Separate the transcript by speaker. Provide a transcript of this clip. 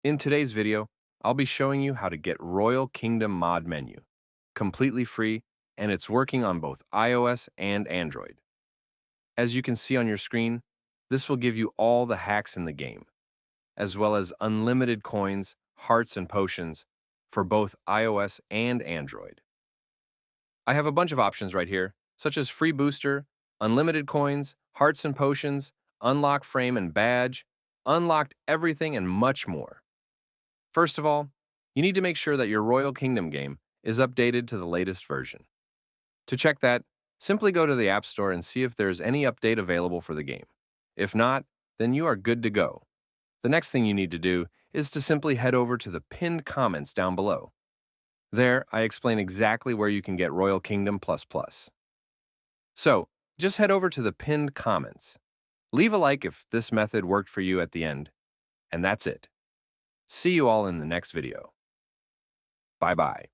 Speaker 1: In today's video, I'll be showing you how to get Royal Kingdom mod menu, completely free, and it's working on both iOS and Android. As you can see on your screen, this will give you all the hacks in the game, as well as unlimited coins, hearts, and potions for both iOS and Android. I have a bunch of options right here, such as free booster, unlimited coins, hearts and potions, unlock frame and badge, unlocked everything, and much more. First of all, you need to make sure that your Royal Kingdom game is updated to the latest version. To check that, simply go to the App Store and see if there's any update available for the game. If not, then you are good to go. The next thing you need to do is to simply head over to the pinned comments down below. There, I explain exactly where you can get Royal Kingdom++. So, just head over to the pinned comments. Leave a like if this method worked for you at the end, and that's it. See you all in the next video. Bye-bye.